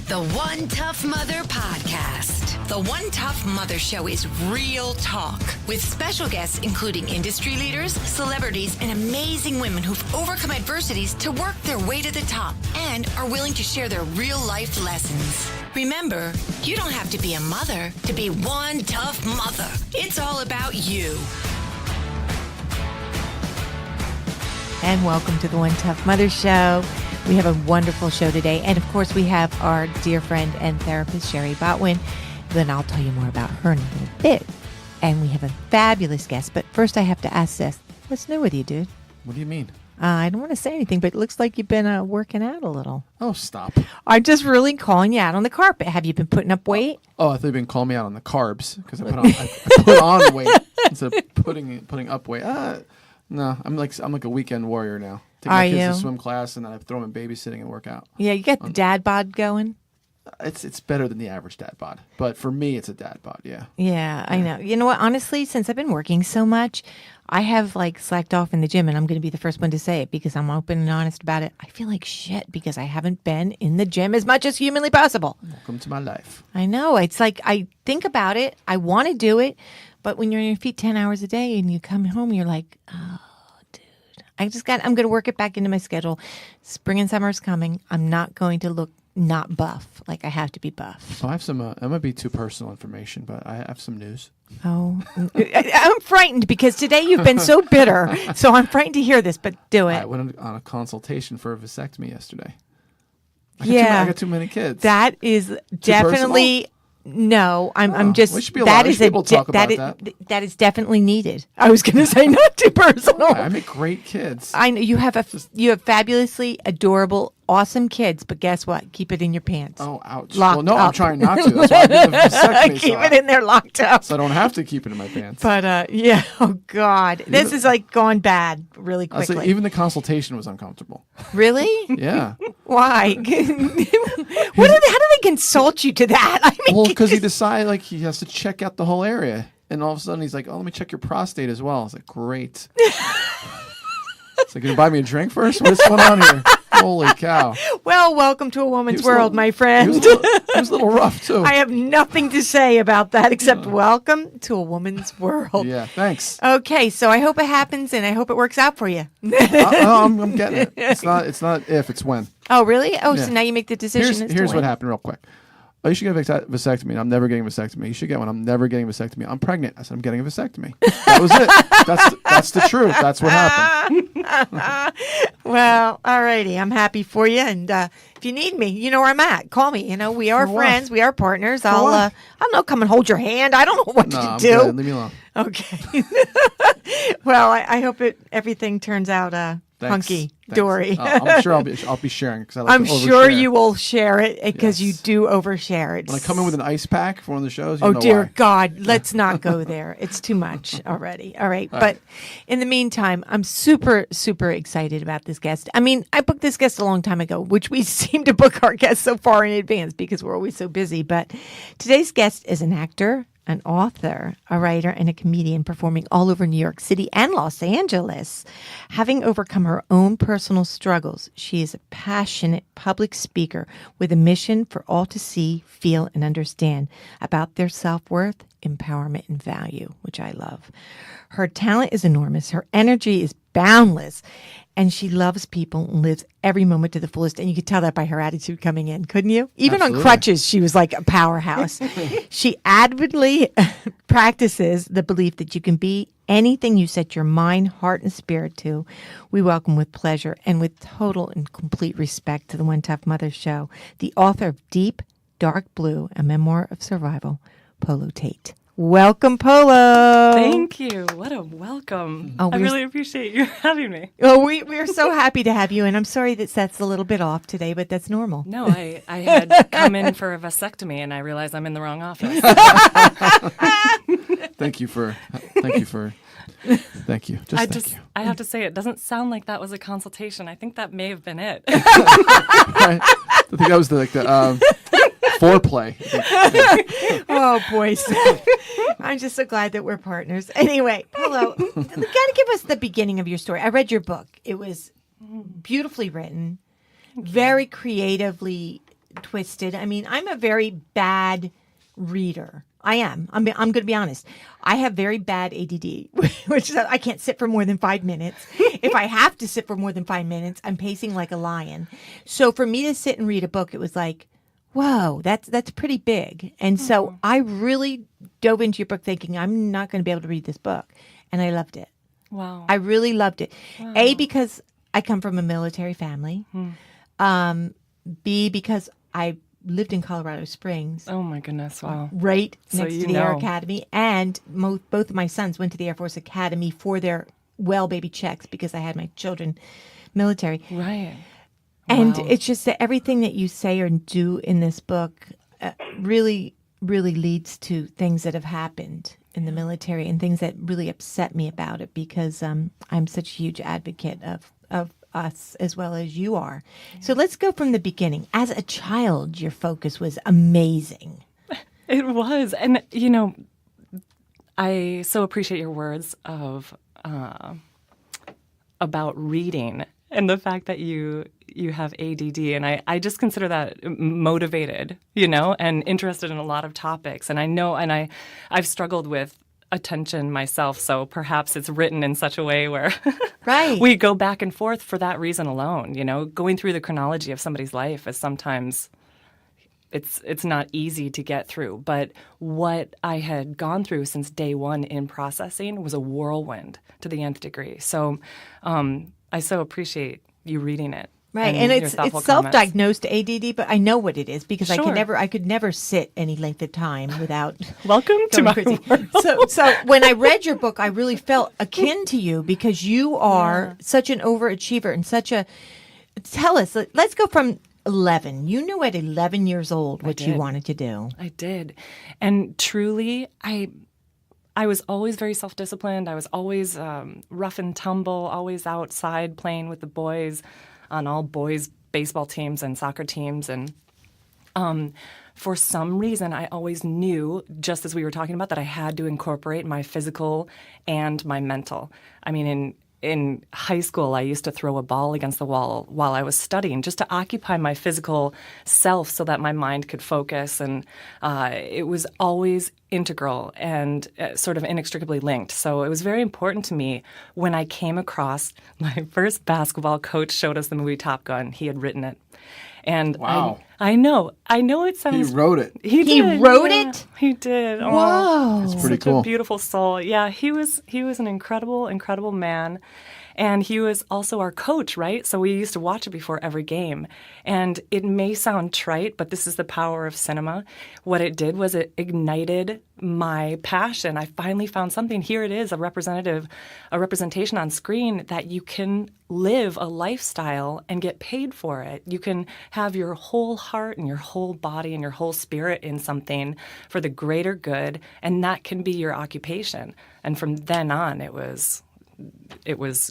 The One Tough Mother Podcast. The One Tough Mother Show is real talk with special guests including industry leaders, celebrities, and amazing women who've overcome adversities to work their way to the top and are willing to share their real life lessons. Remember, you don't have to be a mother to be one tough mother. It's all about you. And welcome to the One Tough Mother Show. We have a wonderful show today. And of course, we have our dear friend and therapist, Sherry Botwin. Then I'll tell you more about her in a little bit. And we have a fabulous guest. But first, I have to ask this. What's new with you, dude? What do you mean? I don't want to say anything, but it looks like you've been working out a little. Oh, stop. I'm just really calling you out on the carpet. Have you been putting up weight? Oh, I thought you've been calling me out on the carbs because I put on weight instead of putting up weight. No, I'm like a weekend warrior now. Take my kids to swim class and then I throw them in babysitting and work out. Yeah, you got the dad bod going? It's better than the average dad bod. But for me, it's a dad bod, yeah. Yeah, I know. You know what? Honestly, since I've been working so much, I have slacked off in the gym, and I'm going to be the first one to say it because I'm open and honest about it. I feel like shit because I haven't been in the gym as much as humanly possible. Welcome to my life. I know. It's like I think about it. I want to do it. But when you're on your feet 10 hours a day and you come home, you're like, oh, dude, I'm going to work it back into my schedule. Spring and summer's coming. I'm not going to look not buff. Like I have to be buff. Oh, I have some, that might be too personal information, but I have some news. Oh, I'm frightened because today you've been so bitter. So I'm frightened to hear this, but do it. I went on a consultation for a vasectomy yesterday. I got too many kids. That is definitely... No, I'm just. We should be allowed. People talk about that. That is definitely needed. I was going to say not too personal. I make great kids. I know you have fabulously adorable, awesome kids, but guess what? Keep it in your pants. Oh, ouch! Locked well, no, up. I'm trying not to. That's why I did the vasectomy. Keep it in there, locked up. So I don't have to keep it in my pants. But yeah, oh God, this is gone bad really quickly. Honestly, even the consultation was uncomfortable. Really? Yeah. Why? How do they consult you to that? I mean, well, because he decided he has to check out the whole area, and all of a sudden he's like, "Oh, let me check your prostate as well." I was like, "Great." It's like, "Can you buy me a drink first? What's going on here?" Holy cow! Well, welcome to a woman's world, my friend. He was a little rough too. I have nothing to say about that except welcome to a woman's world. Yeah, thanks. Okay, so I hope it happens and I hope it works out for you. I'm getting it. It's not if, it's when. Oh, really? Oh, yeah. So now you make the decision. Here's what happened, real quick. Oh, you should get a vasectomy. I'm never getting a vasectomy. You should get one. I'm never getting a vasectomy. I'm pregnant. I said, I'm getting a vasectomy. That was it. That's the truth. That's what happened. Well, alrighty. I'm happy for you. And if you need me, you know where I'm at. Call me. We are friends. We are partners. I don't know, come and hold your hand. I don't know what to do. Good. Leave me alone. Okay. Well, I hope everything turns out hunky dory. I'm sure I'll be sharing because I'm sure you will share it because you do overshare it. When I come in with an ice pack for one of the shows, oh dear God, let's not go there. It's too much already. All right, but in the meantime, I'm super excited about this guest. I mean, I booked this guest a long time ago, which we seem to book our guests so far in advance because we're always so busy. But today's guest is an actor, an author, a writer, and a comedian performing all over New York City and Los Angeles. Having overcome her own personal struggles, she is a passionate public speaker with a mission for all to see, feel, and understand about their self-worth, empowerment, and value, which I love. Her talent is enormous. Her energy is boundless. And she loves people and lives every moment to the fullest. And you could tell that by her attitude coming in, couldn't you? Even Absolutely. On crutches, she was like a powerhouse. She avidly practices the belief that you can be anything you set your mind, heart, and spirit to. We welcome with pleasure and with total and complete respect to the One Tough Mother Show, the author of Deep, Dark Blue, a Memoir of Survival, Polo Tate. Welcome, Polo. Thank you. What a welcome. I really appreciate you having me. Oh, we're so happy to have you, and I'm sorry that's a little bit off today, but that's normal. No, I had come in for a vasectomy, and I realized I'm in the wrong office. Thank you. I have to say, it doesn't sound like that was a consultation. I think that may have been it. I think that was the foreplay. Oh, boy. I'm just so glad that we're partners. Anyway, Polo, you got to give us the beginning of your story. I read your book. It was beautifully written, very creatively twisted. I mean, I'm a very bad reader. I am. I'm going to be honest. I have very bad ADD, which is I can't sit for more than 5 minutes. If I have to sit for more than 5 minutes, I'm pacing like a lion. So for me to sit and read a book, it was like, whoa, that's pretty big. And so I really dove into your book thinking I'm not going to be able to read this book. And I loved it. Wow. I really loved it. Wow. A, because I come from a military family. B, because I lived in Colorado Springs. Oh my goodness! Wow. Right So next you to the Air know. Academy, and both of my sons went to the Air Force Academy for their well baby checks because I had my children military. Right. And Wow. it's just that everything that you say or do in this book really, really leads to things that have happened in the military and things that really upset me about it because I'm such a huge advocate of us as well as you are. So let's go from the beginning. As a child, your focus was amazing. It was. And, I so appreciate your words of about reading and the fact that you have ADD. And I just consider that motivated, and interested in a lot of topics. And I know, and I've struggled with attention myself, so perhaps it's written in such a way where Right. we go back and forth for that reason alone. Going through the chronology of somebody's life is sometimes it's not easy to get through. But what I had gone through since day one in processing was a whirlwind to the nth degree. So I so appreciate you reading it. Right, and your it's thoughtful self-diagnosed ADD, but I know what it is because Sure. I could never sit any length of time without Welcome to going my crazy. world. So when I read your book, I really felt akin to you because you are such an overachiever and such a. Tell us, let's go from 11. You knew at 11 years old what you did. wanted to do. I did, and truly, I was always very self-disciplined. I was always rough and tumble, always outside playing with the boys on all boys baseball teams and soccer teams. And for some reason, I always knew, just as we were talking about, that I had to incorporate my physical and my mental. I mean, in high school, I used to throw a ball against the wall while I was studying just to occupy my physical self so that my mind could focus. And it was always integral and sort of inextricably linked. So it was very important to me when I came across my first basketball coach showed us the movie Top Gun. He had written it. And Wow. I know it sounds... He wrote it. He did, wrote yeah, it? He did. Whoa. Oh, That's pretty such cool. a beautiful soul. Yeah, he was an incredible man. And he was also our coach, right? So we used to watch it before every game. And it may sound trite, but this is the power of cinema. What it did was it ignited my passion. I finally found something. Here it is, a representation on screen that you can live a lifestyle and get paid for it. You can have your whole heart and your whole body and your whole spirit in something for the greater good, and that can be your occupation. And from then on, it was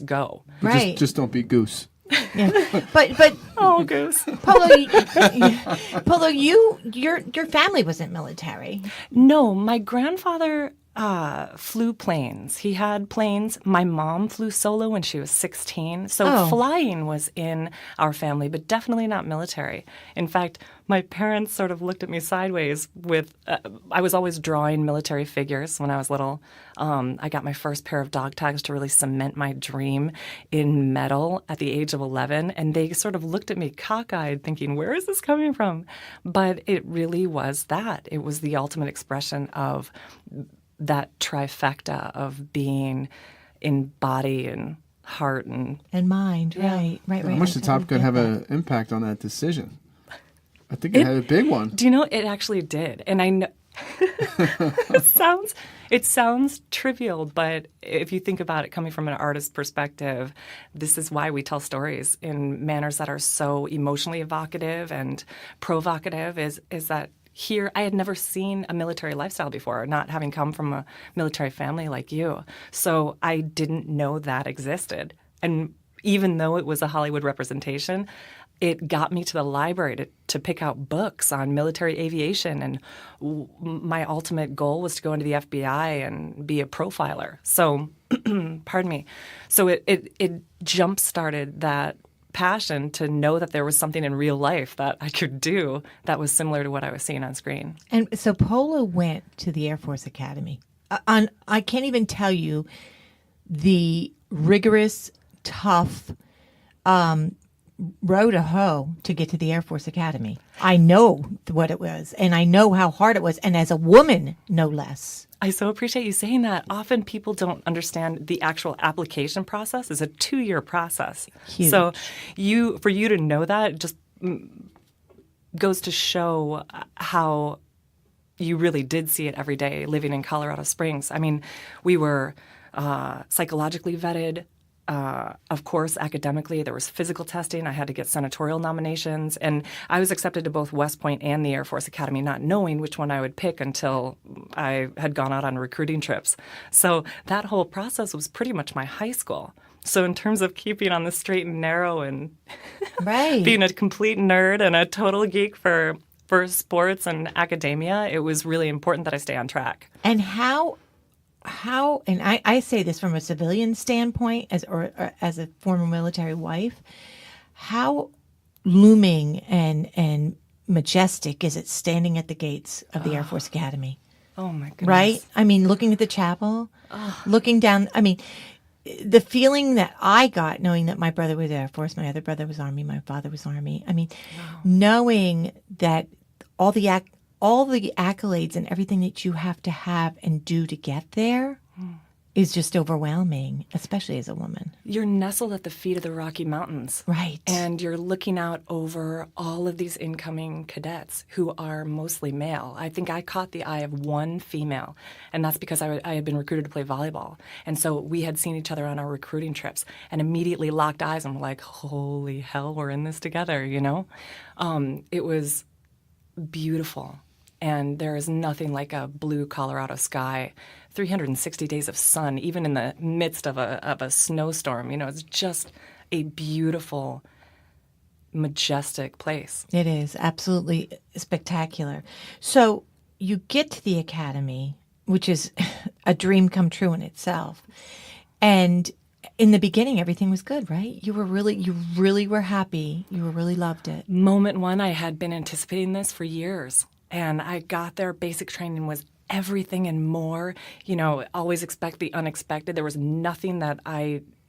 go. But Right. Just don't be Goose. Yeah. But Oh, Goose. Polo, your family wasn't military. No, my grandfather flew planes. He had planes. My mom flew solo when she was 16. So Oh. flying was in our family, but definitely not military. In fact, my parents sort of looked at me sideways with, I was always drawing military figures when I was little. I got my first pair of dog tags to really cement my dream in metal at the age of 11. And they sort of looked at me cockeyed thinking, where is this coming from? But it really was that. It was the ultimate expression of that trifecta of being in body and heart and Mind, right. How much did Top Gun have an impact on that decision? I think it had a big one. Do you know it actually did? And I know it sounds trivial, but if you think about it coming from an artist's perspective, this is why we tell stories in manners that are so emotionally evocative and provocative is that here, I had never seen a military lifestyle before, not having come from a military family like you. So I didn't know that existed. And even though it was a Hollywood representation, it got me to the library to pick out books on military aviation. And my ultimate goal was to go into the FBI and be a profiler. So, pardon me. So it jump-started that passion to know that there was something in real life that I could do that was similar to what I was seeing on screen. And so Polo went to the Air Force Academy. I can't even tell you the rigorous, tough row to hoe to get to the Air Force Academy. I know what it was, and I know how hard it was, and as a woman, no less. I so appreciate you saying that. Often people don't understand the actual application process is a 2-year process. Huge. So for you to know that just goes to show how you really did see it every day living in Colorado Springs. I mean, we were psychologically vetted. Of course, academically, there was physical testing. I had to get senatorial nominations. And I was accepted to both West Point and the Air Force Academy, not knowing which one I would pick until I had gone out on recruiting trips. So that whole process was pretty much my high school. So in terms of keeping on the straight and narrow and Right. being a complete nerd and a total geek for sports and academia, it was really important that I stay on track. And how and I say this from a civilian standpoint or as a former military wife, how looming and majestic is it standing at the gates of the Air Force Academy? Oh my goodness. Right? I mean, looking at the chapel, looking down, I mean, the feeling that I got knowing that my brother was Air Force, my other brother was Army, my father was Army. I mean, knowing that all the accolades and everything that you have to have and do to get there is just overwhelming, especially as a woman. You're nestled at the feet of the Rocky Mountains. Right. And you're looking out over all of these incoming cadets who are mostly male. I think I caught the eye of one female, and that's because I had been recruited to play volleyball. And so we had seen each other on our recruiting trips and immediately locked eyes and were like, holy hell, we're in this together, you know? It was beautiful. And there is nothing like a blue Colorado sky, 360 days of sun, even in the midst of a snowstorm. You know, it's just a beautiful, majestic place. It is absolutely spectacular. So you get to the academy, which is a dream come true in itself. And in the beginning, everything was good, right? You really were happy. You really loved it. Moment one, I had been anticipating this for years. And I got there. Basic training was everything and more. You know, always expect the unexpected. There was nothing that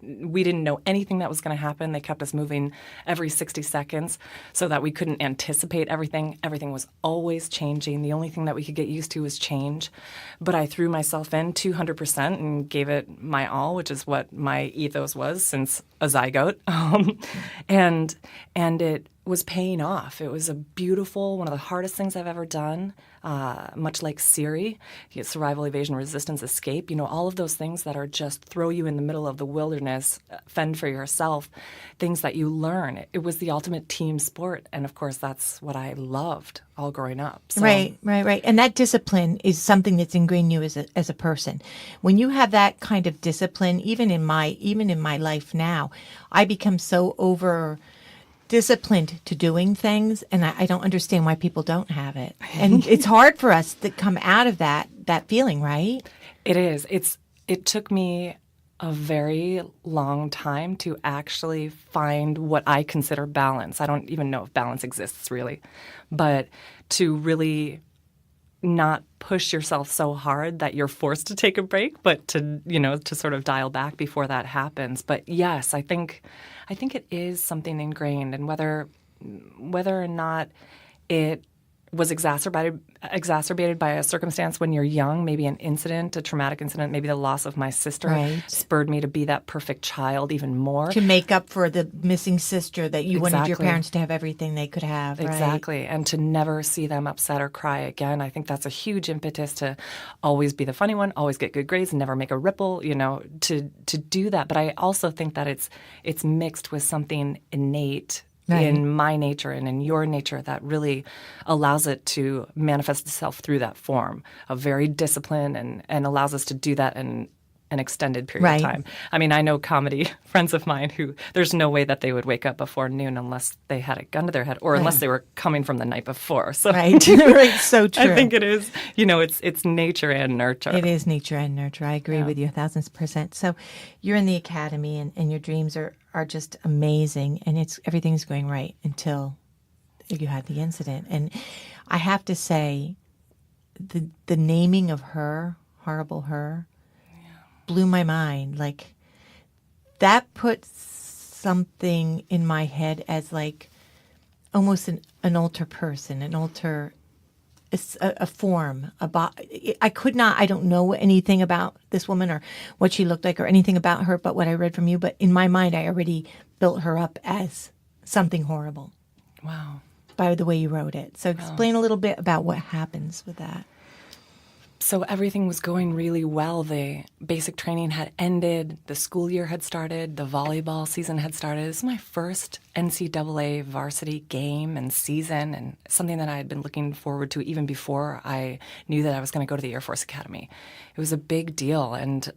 we didn't know anything that was going to happen. They kept us moving every 60 seconds so that we couldn't anticipate everything. Everything was always changing. The only thing that we could get used to was change. But I threw myself in 200% and gave it my all, which is what my ethos was since a zygote. And it was paying off. It was a beautiful, one of the hardest things I've ever done, much like Siri, survival, evasion, resistance, escape, you know, all of those things that are just throw you in the middle of the wilderness, fend for yourself, things that you learn. It was the ultimate team sport. And of course, that's what I loved all growing up. So. Right. And that discipline is something that's ingrained in you as a person. When you have that kind of discipline, even in my life now, I become so over disciplined to doing things, and I don't understand why people don't have it. And it's hard for us to come out of that feeling, right? It is. It took me a very long time to actually find what I consider balance. I don't even know if balance exists really, but to really not push yourself so hard that you're forced to take a break, but to sort of dial back before that happens. But yes, I think it is something ingrained, and whether or not it was exacerbated by a circumstance when you're young, maybe an incident, a traumatic incident, maybe the loss of my sister spurred me to be that perfect child even more. To make up for the missing sister that you wanted your parents to have everything they could have. Right? Exactly. And to never see them upset or cry again. I think that's a huge impetus to always be the funny one, always get good grades, and never make a ripple, to do that. But I also think that it's mixed with something innate in my nature and in your nature that really allows it to manifest itself through that form of very discipline and allows us to do that in an extended period of time. I mean, I know comedy friends of mine who there's no way that they would wake up before noon unless they had a gun to their head or unless they were coming from the night before. So right, so true. I think it is, it's nature and nurture. It is nature and nurture. I agree with you 1,000%. So you're in the academy and your dreams are are just amazing, and everything's going right until you had the incident. And I have to say, the naming of her, horrible her, blew my mind. Like, that put something in my head as like almost an alter person, a form. I don't know anything about this woman or what she looked like or anything about her but what I read from you. But in my mind, I already built her up as something horrible. Wow. By the way you wrote it. So explain a little bit about what happens with that. So everything was going really well. The basic training had ended. The school year had started. The volleyball season had started. This is my first NCAA varsity game and season, and something that I had been looking forward to even before I knew that I was going to go to the Air Force Academy. It was a big deal. And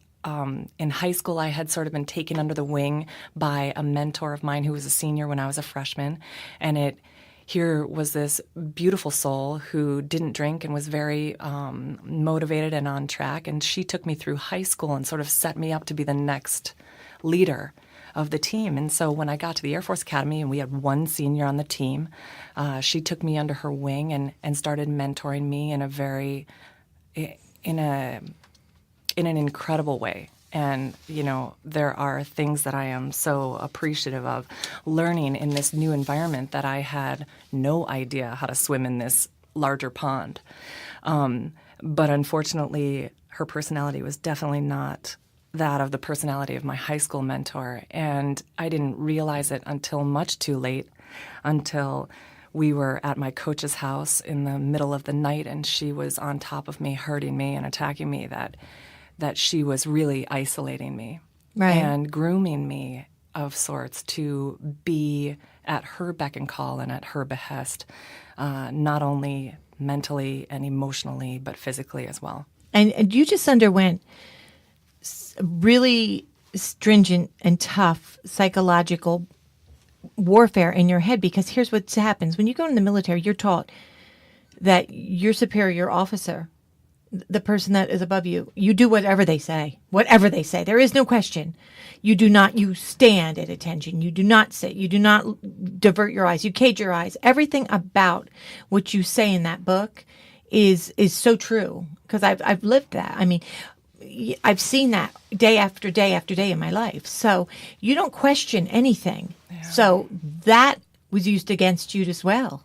in high school, I had sort of been taken under the wing by a mentor of mine who was a senior when I was a freshman. And here was this beautiful soul who didn't drink and was very motivated and on track. And she took me through high school and sort of set me up to be the next leader of the team. And so when I got to the Air Force Academy and we had one senior on the team, she took me under her wing and started mentoring me in an incredible way. And, there are things that I am so appreciative of learning in this new environment that I had no idea how to swim in this larger pond. But unfortunately, her personality was definitely not that of the personality of my high school mentor. And I didn't realize it until much too late, until we were at my coach's house in the middle of the night and she was on top of me, hurting me and attacking me, that she was really isolating me and grooming me of sorts to be at her beck and call and at her behest, not only mentally and emotionally, but physically as well. And you just underwent really stringent and tough psychological warfare in your head, because here's what happens. When you go in the military, you're taught that your superior officer, the person that is above you, you do whatever they say. Whatever they say. There is no question. You stand at attention. You do not sit. You do not divert your eyes. You cage your eyes. Everything about what you say in that book is so true, because I've lived that. I mean, I've seen that day after day after day in my life. So you don't question anything. Yeah. So that was used against you as well.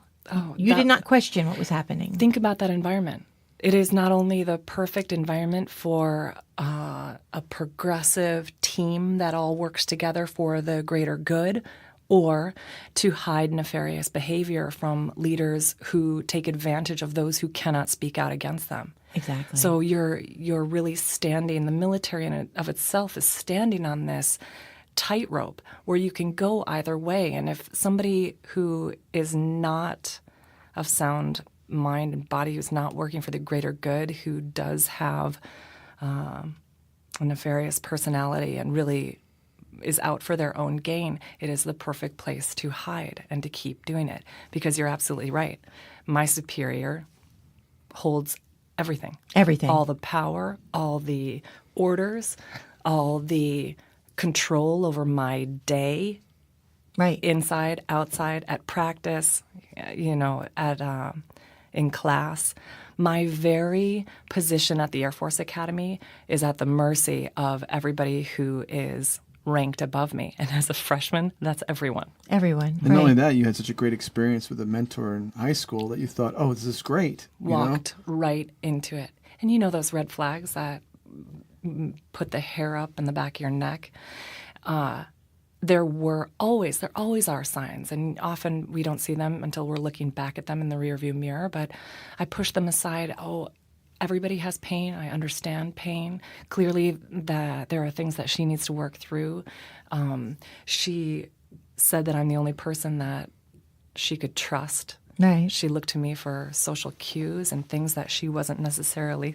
You did not question what was happening. Think about that environment. It is not only the perfect environment for a progressive team that all works together for the greater good, or to hide nefarious behavior from leaders who take advantage of those who cannot speak out against them. Exactly. So you're really standing, the military in and of itself is standing on this tightrope where you can go either way. And if somebody who is not of sound mind and body, who's not working for the greater good, who does have a nefarious personality and really is out for their own gain, it is the perfect place to hide and to keep doing it. Because you're absolutely right. My superior holds everything. Everything. All the power, all the orders, all the control over my day. Right. Inside, outside, at practice, in class. My very position at the Air Force Academy is at the mercy of everybody who is ranked above me. And as a freshman, that's everyone. Everyone. And not only that, you had such a great experience with a mentor in high school that you thought, oh, this is great. Walked right into it. And those red flags that put the hair up in the back of your neck? There always are signs, and often we don't see them until we're looking back at them in the rearview mirror, but I push them aside. Oh, everybody has pain. I understand pain. Clearly, that there are things that she needs to work through. She said that I'm the only person that she could trust. Right. She looked to me for social cues and things that she wasn't necessarily,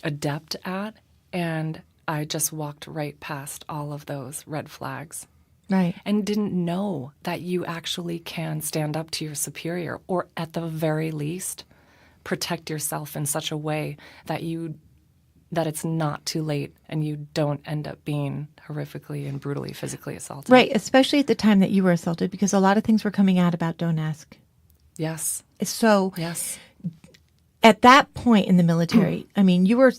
adept at, and I just walked right past all of those red flags. Right. And didn't know that you actually can stand up to your superior, or at the very least, protect yourself in such a way that you that it's not too late and you don't end up being horrifically and brutally physically assaulted. Right, especially at the time that you were assaulted, because a lot of things were coming out about don't ask. Yes. So Yes. at that point in the military, I mean, you were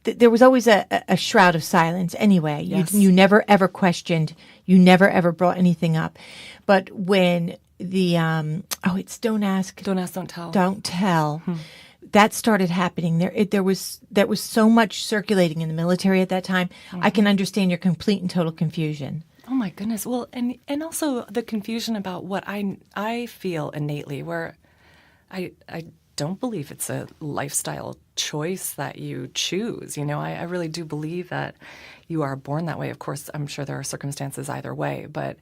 there was always a shroud of silence anyway. Yes. You never ever questioned. You never ever brought anything up. But when the it's don't ask, Don't ask, don't tell. don't tell. That started happening. There was so much circulating in the military at that time. I can understand your complete and total confusion. Oh my goodness. Well, and also the confusion about what I feel innately, where I don't believe it's a lifestyle choice that you choose. I really do believe that you are born that way. Of course, I'm sure there are circumstances either way, but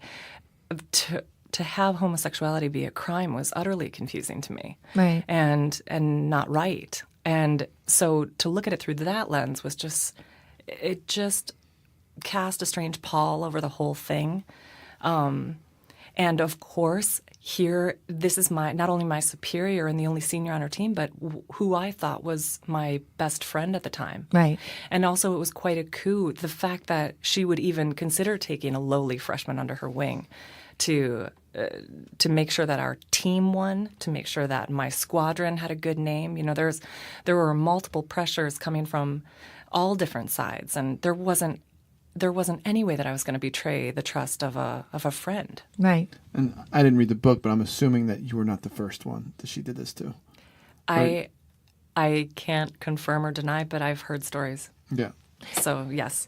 to have homosexuality be a crime was utterly confusing to me. Right. And not right. And so to look at it through that lens was just cast a strange pall over the whole thing. And of course, here, this is not only my superior and the only senior on her team, but who I thought was my best friend at the time. Right. And also it was quite a coup, the fact that she would even consider taking a lowly freshman under her wing to make sure that our team won, to make sure that my squadron had a good name. There were multiple pressures coming from all different sides, and there wasn't any way that I was going to betray the trust of a friend. Right. And I didn't read the book, but I'm assuming that you were not the first one that she did this to. Right? I can't confirm or deny, but I've heard stories. Yeah. So yes.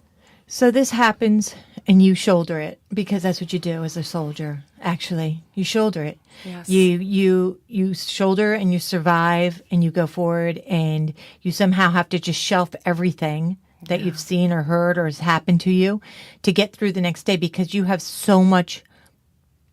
So this happens, and you shoulder it, because that's what you do as a soldier. Actually, you shoulder it. Yes. You shoulder and you survive and you go forward, and you somehow have to just shelf everything that you've seen or heard or has happened to you to get through the next day, because you have so much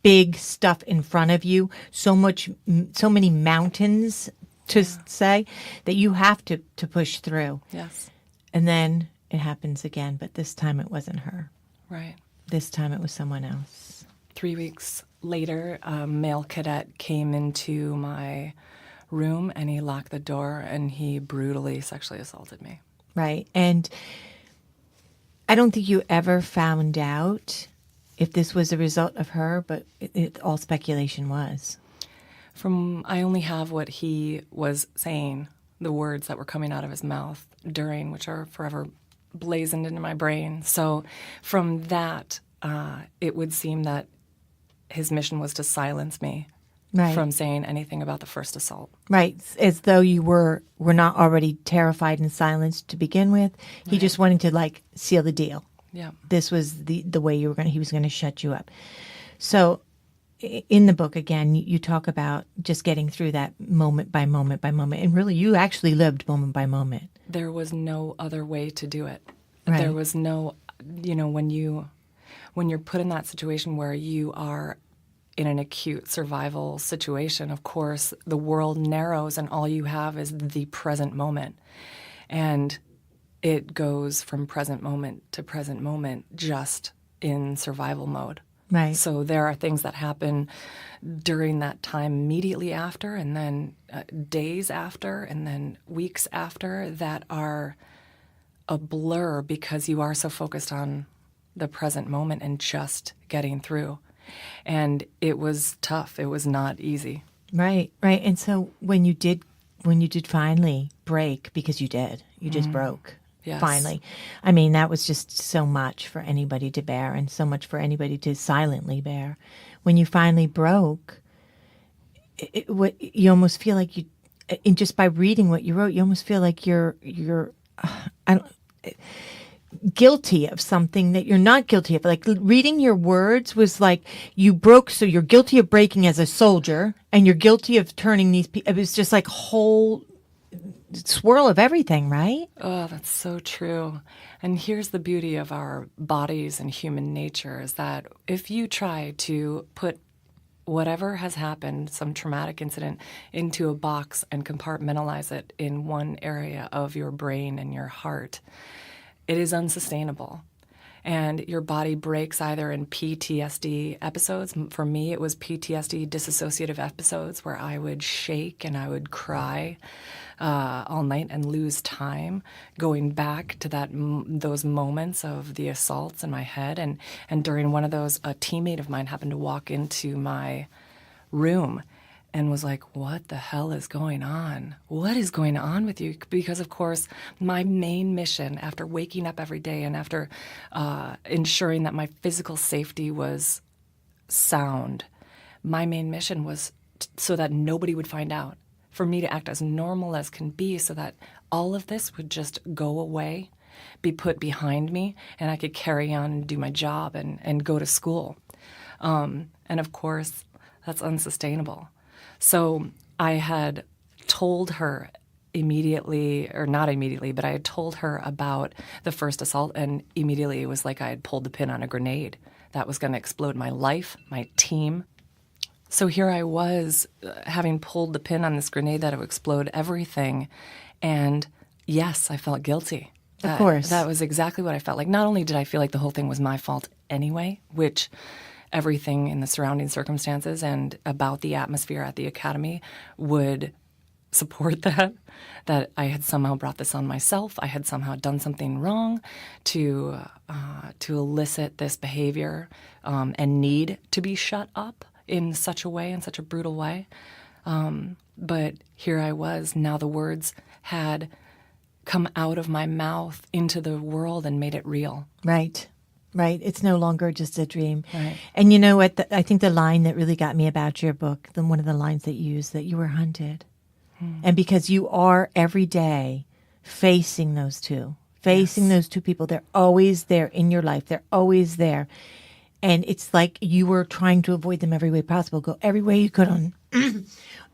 big stuff in front of you, so many mountains to say that you have to push through. Yes. And then it happens again, but this time it wasn't her. Right. This time it was someone else. 3 weeks later, a male cadet came into my room and he locked the door and he brutally sexually assaulted me. Right. And I don't think you ever found out if this was a result of her, but it all speculation was. I only have what he was saying, the words that were coming out of his mouth during, which are forever blazoned into my brain. So from that, it would seem that his mission was to silence me from saying anything about the first assault. Right. As though you were not already terrified and silenced to begin with. He just wanted to seal the deal. Yeah. This was the way he was going to shut you up. So in the book, again, you talk about just getting through that moment by moment by moment. And really, you actually lived moment by moment. There was no other way to do it. Right. There was no, when you're put in that situation where you are in an acute survival situation, of course, the world narrows and all you have is the present moment. And it goes from present moment to present moment just in survival mode. Right. So there are things that happen during that time immediately after, and then days after, and then weeks after that are a blur because you are so focused on the present moment and just getting through. And it was tough. It was not easy. Right, right. And so when you did finally break, because you just broke. Yes. Finally. I mean, that was just so much for anybody to bear and so much for anybody to silently bear. When you finally broke, you almost feel like and just by reading what you wrote, you almost feel like you're guilty of something that you're not guilty of. Like reading your words was like you broke, so you're guilty of breaking as a soldier, and you're guilty of turning these people. It was just like whole swirl of everything, right? Oh, that's so true. And here's the beauty of our bodies and human nature is that if you try to put whatever has happened, some traumatic incident, into a box and compartmentalize it in one area of your brain and your heart, it is unsustainable. and your body breaks either in PTSD episodes. For me, it was PTSD dissociative episodes where I would shake and I would cry all night and lose time going back to those moments of the assaults in my head. And during one of those, a teammate of mine happened to walk into my room and was like, what the hell is going on? What is going on with you? Because, of course, my main mission after waking up every day and after ensuring that my physical safety was sound, my main mission was so that nobody would find out, for me to act as normal as can be so that all of this would just go away, be put behind me, and I could carry on and do my job and go to school. And, of course, that's unsustainable. So I had told her immediately, or not immediately, but I had told her about the first assault, and immediately it was like I had pulled the pin on a grenade that was going to explode my life, my team. So here I was, having pulled the pin on this grenade that would explode everything, and yes, I felt guilty. Of course. That was exactly what I felt like. Not only did I feel like the whole thing was my fault anyway, which everything in the surrounding circumstances and about the atmosphere at the academy would support that I had somehow brought this on myself. I had somehow done something wrong to elicit this behavior and need to be shut up in such a way, in such a brutal way. But here I was. Now the words had come out of my mouth into the world and made it real. Right. Right. It's no longer just a dream. Right. And you know what? I think the line that really got me about your book, one of the lines that you used, that you were hunted. And because you are every day facing those two people, they're always there in your life. They're always there. And it's like you were trying to avoid them every way possible. Go every way you could on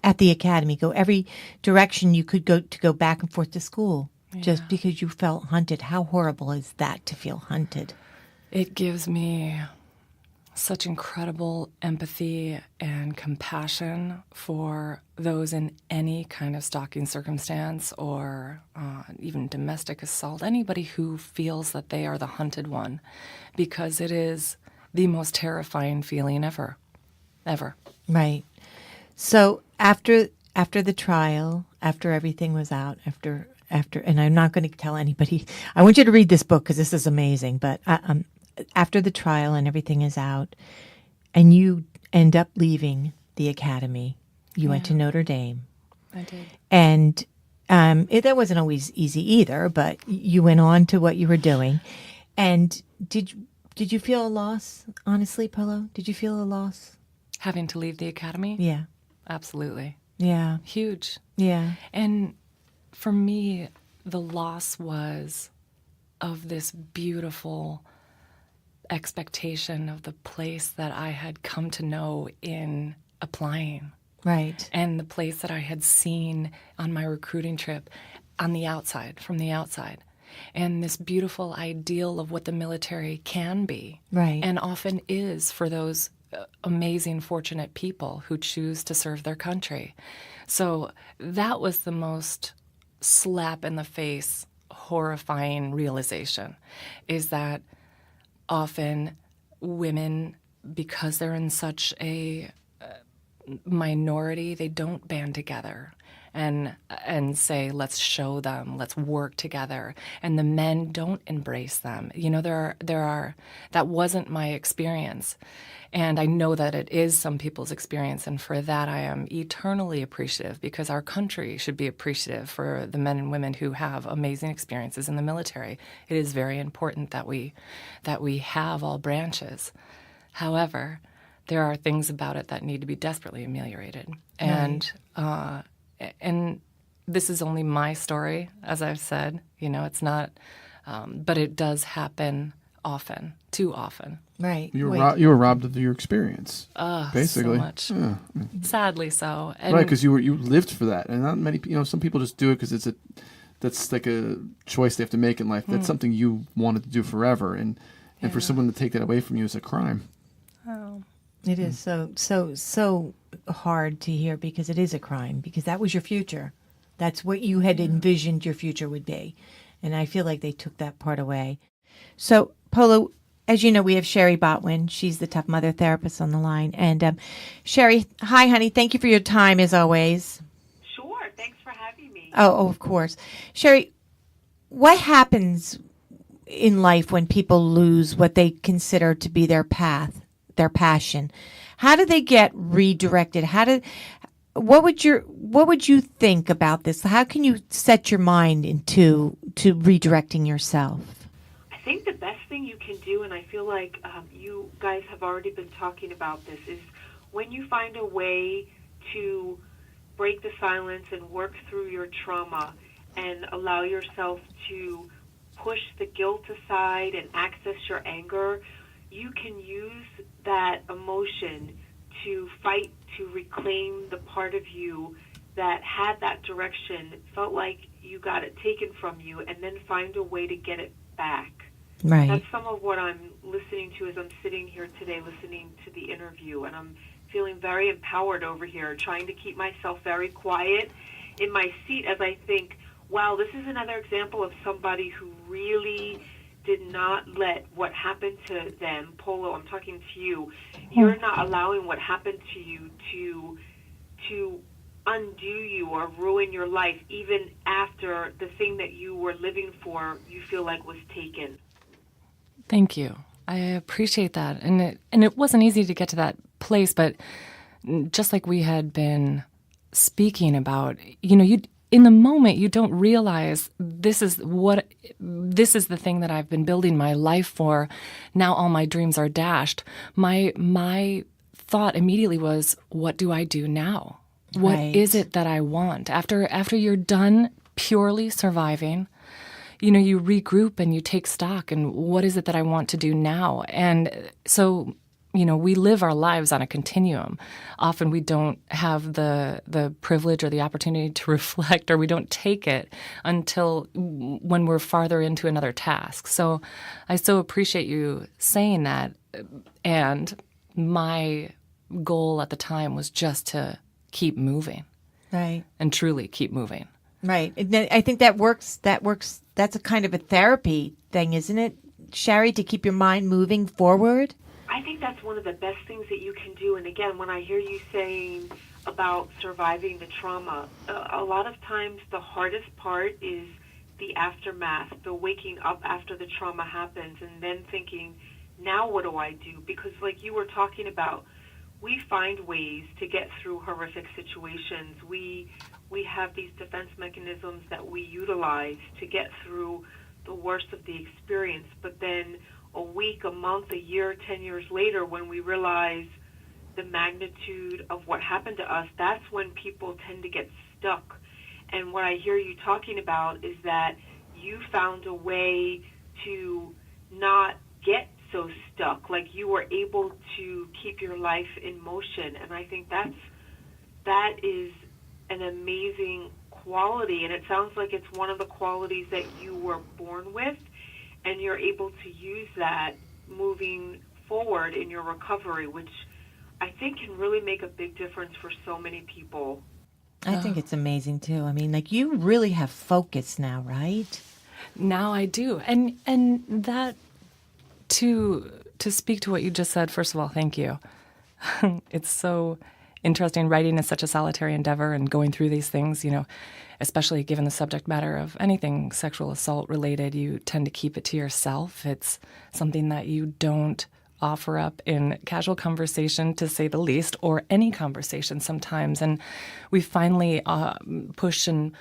at the academy. Go every direction you could go to go back and forth to school just because you felt hunted. How horrible is that, to feel hunted? It gives me such incredible empathy and compassion for those in any kind of stalking circumstance or even domestic assault, anybody who feels that they are the hunted one, because it is the most terrifying feeling ever. Right. So after the trial, after everything was out, after, and I'm not going to tell anybody, I want you to read this book because this is amazing, but after the trial and everything is out, and you end up leaving the academy, you went to Notre Dame. I did. And that wasn't always easy either, but you went on to what you were doing. And did you feel a loss, honestly, Polo? Did you feel a loss? Having to leave the academy? Yeah. Absolutely. Yeah. Huge. Yeah. And for me, the loss was of this beautiful expectation of the place that I had come to know in applying. Right. And the place that I had seen on my recruiting trip on the outside, from the outside. And this beautiful ideal of what the military can be. Right. And often is for those amazing, fortunate people who choose to serve their country. So that was the most slap in the face, horrifying realization, is that often women, because they're in such a minority, they don't band together and say, let's show them, let's work together. And the men don't embrace them. You know, there are that wasn't my experience. And I know that it is some people's experience, and for that I am eternally appreciative, because our country should be appreciative for the men and women who have amazing experiences in the military. It is very important that we have all branches. However, there are things about it that need to be desperately ameliorated. Right. And this is only my story, as I've said. You know, it's not, but it does happen often, too often. Right. You were robbed of your experience, basically. So much. Yeah. Sadly so. And Right, because you lived for that, and not many. You know, some people just do it because that's like a choice they have to make in life. That's something you wanted to do forever, and for someone to take that away from you is a crime. Oh. It is so hard to hear, because it is a crime, because that was your future. That's what you had envisioned your future would be. And I feel like they took that part away. So, Polo, as you know, we have Sherry Botwin. She's the Tough Mother therapist on the line. And Sherry, hi, honey. Thank you for your time, as always. Sure. Thanks for having me. Oh, of course. Sherry, what happens in life when people lose what they consider to be their path, their passion? How do they get redirected? What would you think about this? How can you set your mind into redirecting yourself? I think the best thing you can do, and I feel like you guys have already been talking about this, is when you find a way to break the silence and work through your trauma and allow yourself to push the guilt aside and access your anger, you can use that emotion to fight to reclaim the part of you that had that direction, felt like you got it taken from you, and then find a way to get it back. Right. That's some of what I'm listening to as I'm sitting here today listening to the interview, and I'm feeling very empowered over here, trying to keep myself very quiet in my seat as I think, wow, this is another example of somebody who really did not let what happened to them. Polo, I'm talking to you. You're not allowing what happened to you to undo you or ruin your life, even after the thing that you were living for you feel like was taken. Thank you. I appreciate that. And it wasn't easy to get to that place, but just like we had been speaking about, you in the moment you don't realize this is the thing that I've been building my life for. Now all my dreams are dashed. My thought immediately was, what do I do now? What is it that I want? After you're done purely surviving, you regroup and you take stock and what is it that I want to do now? And so, we live our lives on a continuum. Often we don't have the privilege or the opportunity to reflect, or we don't take it until when we're farther into another task. So I so appreciate you saying that. And my goal at the time was just to keep moving. Right. And truly keep moving. Right. I think that works. That's a kind of a therapy thing, isn't it, Sherry, to keep your mind moving forward? I think that's one of the best things that you can do. And again, when I hear you saying about surviving the trauma, a lot of times the hardest part is the aftermath, the waking up after the trauma happens and then thinking, now what do I do? Because like you were talking about, we find ways to get through horrific situations. We have these defense mechanisms that we utilize to get through the worst of the experience. But then a week, a month, a year, 10 years later, when we realize the magnitude of what happened to us, that's when people tend to get stuck. And what I hear you talking about is that you found a way to not get so stuck, like you were able to keep your life in motion. And I think that is an amazing quality, and it sounds like it's one of the qualities that you were born with, and you're able to use that moving forward in your recovery, which I think can really make a big difference for so many people. I think it's amazing too. I mean, like, you really have focus now, right? Now I do. And that, to speak to what you just said, first of all, thank you. It's so interesting. Writing is such a solitary endeavor, and going through these things, especially given the subject matter of anything sexual assault related, you tend to keep it to yourself. It's something that you don't offer up in casual conversation, to say the least, or any conversation sometimes. And we finally pushed and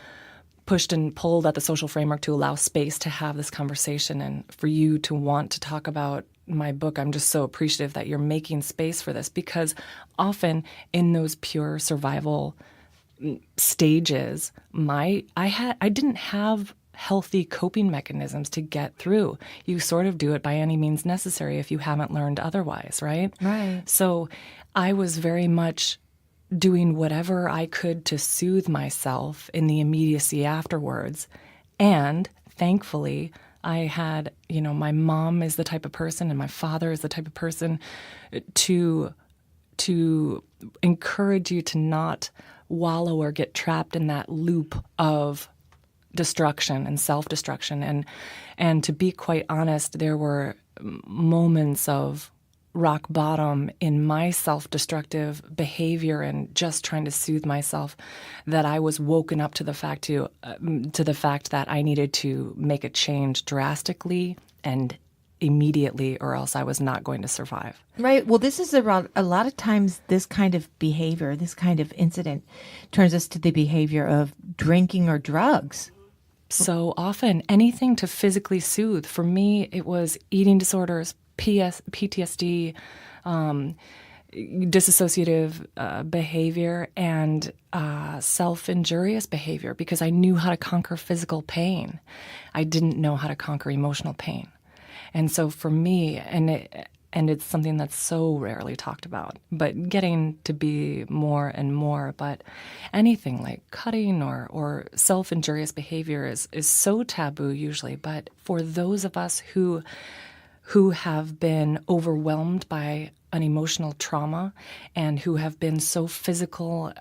pulled at the social framework to allow space to have this conversation. And for you to want to talk about my book, I'm just so appreciative that you're making space for this, because often in those pure survival stages, I didn't have healthy coping mechanisms to get through. You sort of do it by any means necessary if you haven't learned otherwise, right? Right. So I was very much doing whatever I could to soothe myself in the immediacy afterwards. And thankfully, I had, my mom is the type of person, and my father is the type of person to encourage you to not wallow or get trapped in that loop of destruction and self-destruction. And to be quite honest, there were moments of rock bottom in my self-destructive behavior and just trying to soothe myself that I was woken up to the fact that I needed to make a change drastically and immediately, or else I was not going to survive. Right. Well, this is around a lot of times this kind of behavior, this kind of incident turns us to the behavior of drinking or drugs. So often, anything to physically soothe. For me, it was eating disorders, PTSD, dissociative behavior, and self-injurious behavior, because I knew how to conquer physical pain. I didn't know how to conquer emotional pain. And so for me, and it's something that's so rarely talked about, but getting to be more and more, but anything like cutting or self-injurious behavior is so taboo usually. But for those of us who have been overwhelmed by an emotional trauma and who have been so physical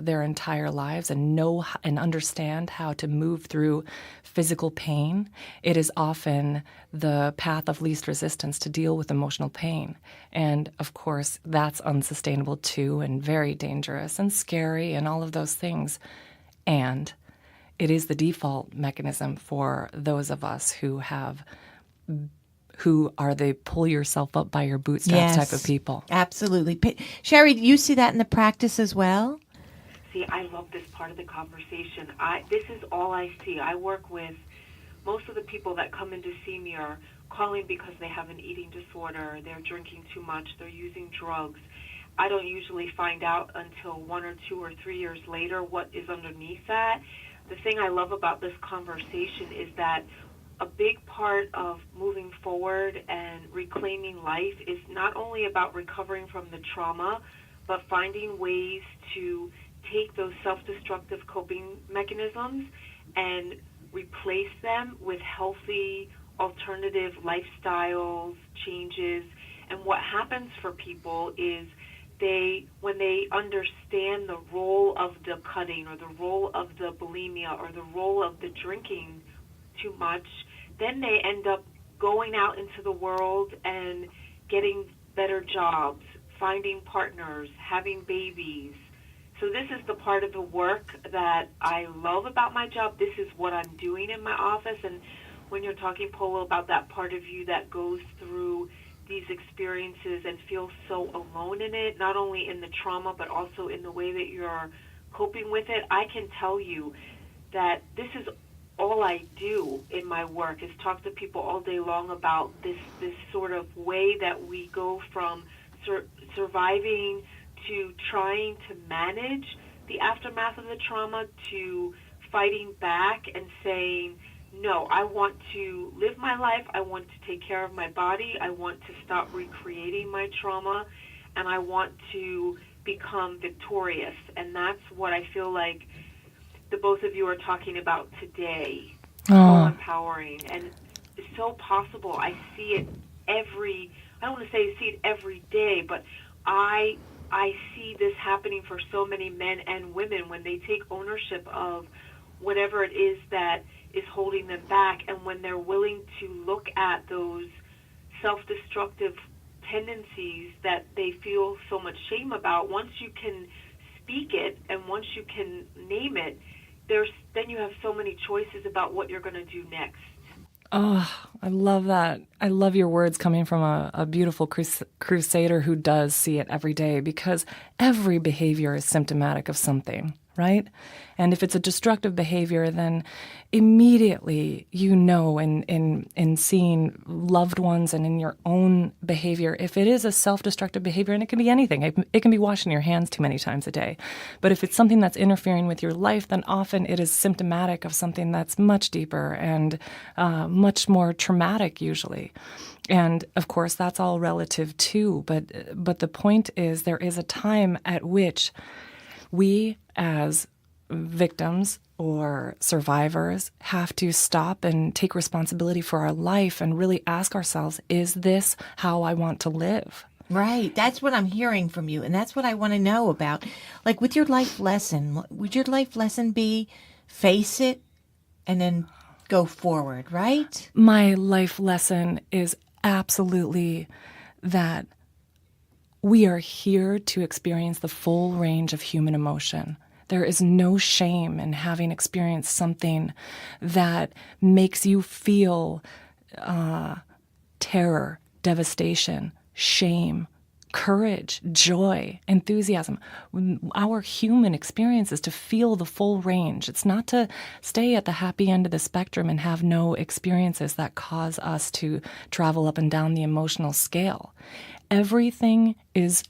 their entire lives and know and understand how to move through physical pain, it is often the path of least resistance to deal with emotional pain. And of course, that's unsustainable too, and very dangerous and scary and all of those things. And it is the default mechanism for those of us who are the pull yourself up by your bootstraps type of people. Absolutely. Sherry, do you see that in the practice as well? See, I love this part of the conversation. This is all I see. I work with most of the people that come in to see me are calling because they have an eating disorder, they're drinking too much, they're using drugs. I don't usually find out until 1 or 2 or 3 years later what is underneath that. The thing I love about this conversation is that a big part of moving forward and reclaiming life is not only about recovering from the trauma, but finding ways to take those self-destructive coping mechanisms and replace them with healthy alternative lifestyles, changes. And what happens for people is when they understand the role of the cutting or the role of the bulimia or the role of the drinking too much, then they end up going out into the world and getting better jobs, finding partners, having babies. So this is the part of the work that I love about my job. This is what I'm doing in my office. And when you're talking, Polo, about that part of you that goes through these experiences and feels so alone in it, not only in the trauma, but also in the way that you're coping with it, I can tell you that this is all I do in my work is talk to people all day long about this sort of way that we go from surviving to trying to manage the aftermath of the trauma to fighting back and saying, no, I want to live my life, I want to take care of my body, I want to stop recreating my trauma, and I want to become victorious. And that's what I feel like the both of you are talking about today. So empowering, and it's so possible. I see it I don't want to say see it every day, but I see this happening for so many men and women when they take ownership of whatever it is that is holding them back, and when they're willing to look at those self-destructive tendencies that they feel so much shame about. Once you can speak it and once you can name it, then you have so many choices about what you're going to do next. Oh, I love that. I love your words coming from a beautiful crusader who does see it every day, because every behavior is symptomatic of something, right? And if it's a destructive behavior, then immediately you know in seeing loved ones and in your own behavior, if it is a self-destructive behavior, and it can be anything, it can be washing your hands too many times a day. But if it's something that's interfering with your life, then often it is symptomatic of something that's much deeper and much more traumatic usually. And of course, that's all relative too. But the point is, there is a time at which we as victims or survivors have to stop and take responsibility for our life and really ask ourselves, is this how I want to live? Right. That's what I'm hearing from you. And that's what I want to know about. Like with your life lesson, would your life lesson be face it and then go forward, right? My life lesson is absolutely that we are here to experience the full range of human emotion. There is no shame in having experienced something that makes you feel terror, devastation, shame, courage, joy, enthusiasm. Our human experience is to feel the full range. It's not to stay at the happy end of the spectrum and have no experiences that cause us to travel up and down the emotional scale. Everything is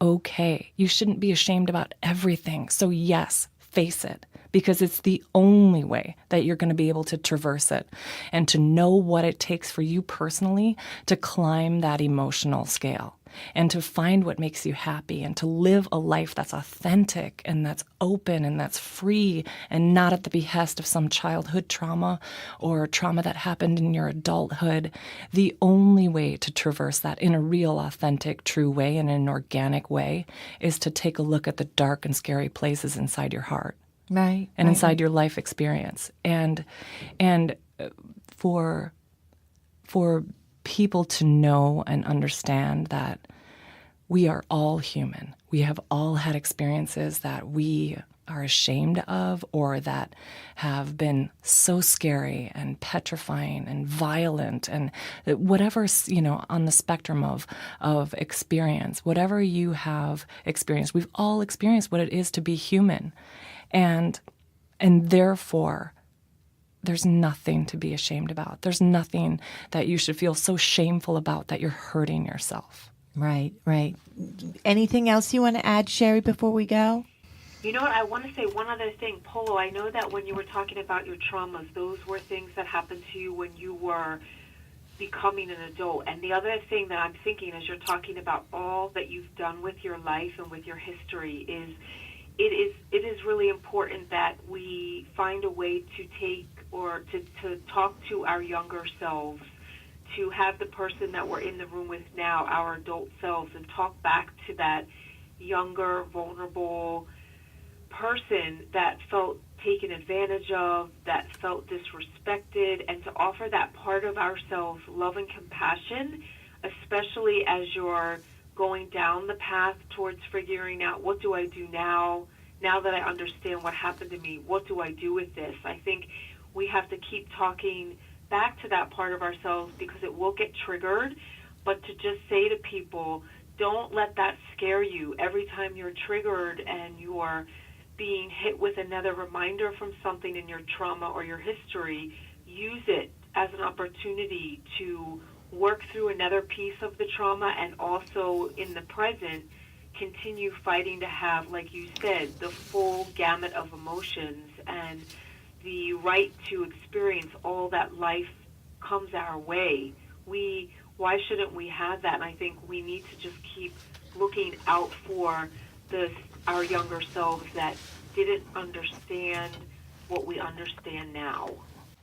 okay. You shouldn't be ashamed about everything. So yes, face it, because it's the only way that you're going to be able to traverse it and to know what it takes for you personally to climb that emotional scale and to find what makes you happy and to live a life that's authentic and that's open and that's free and not at the behest of some childhood trauma or trauma that happened in your adulthood. The only way to traverse that in a real, authentic, true way and in an organic way is to take a look at the dark and scary places inside your heart. Right. And inside your life experience. And for people to know and understand that we are all human. We have all had experiences that we are ashamed of or that have been so scary and petrifying and violent and whatever, on the spectrum of experience, whatever you have experienced, we've all experienced what it is to be human. And therefore, there's nothing to be ashamed about. There's nothing that you should feel so shameful about that you're hurting yourself. Right. Anything else you want to add, Sherry, before we go? You know what? I want to say one other thing. Polo, I know that when you were talking about your traumas, those were things that happened to you when you were becoming an adult. And the other thing that I'm thinking as you're talking about all that you've done with your life and with your history is it is really important that we find a way to take or to talk to our younger selves, to have the person that we're in the room with now, our adult selves, and talk back to that younger, vulnerable person that felt taken advantage of, that felt disrespected, and to offer that part of ourselves love and compassion, especially as you're going down the path towards figuring out, what do I do now that I understand what happened to me? What do I do with this? I think we have to keep talking back to that part of ourselves because it will get triggered, but to just say to people, don't let that scare you. Every time you're triggered and you are being hit with another reminder from something in your trauma or your history, use it as an opportunity to work through another piece of the trauma and also in the present continue fighting to have, like you said, the full gamut of emotions and the right to experience all that life comes our way. Why shouldn't we have that? And I think we need to just keep looking out for our younger selves that didn't understand what we understand now.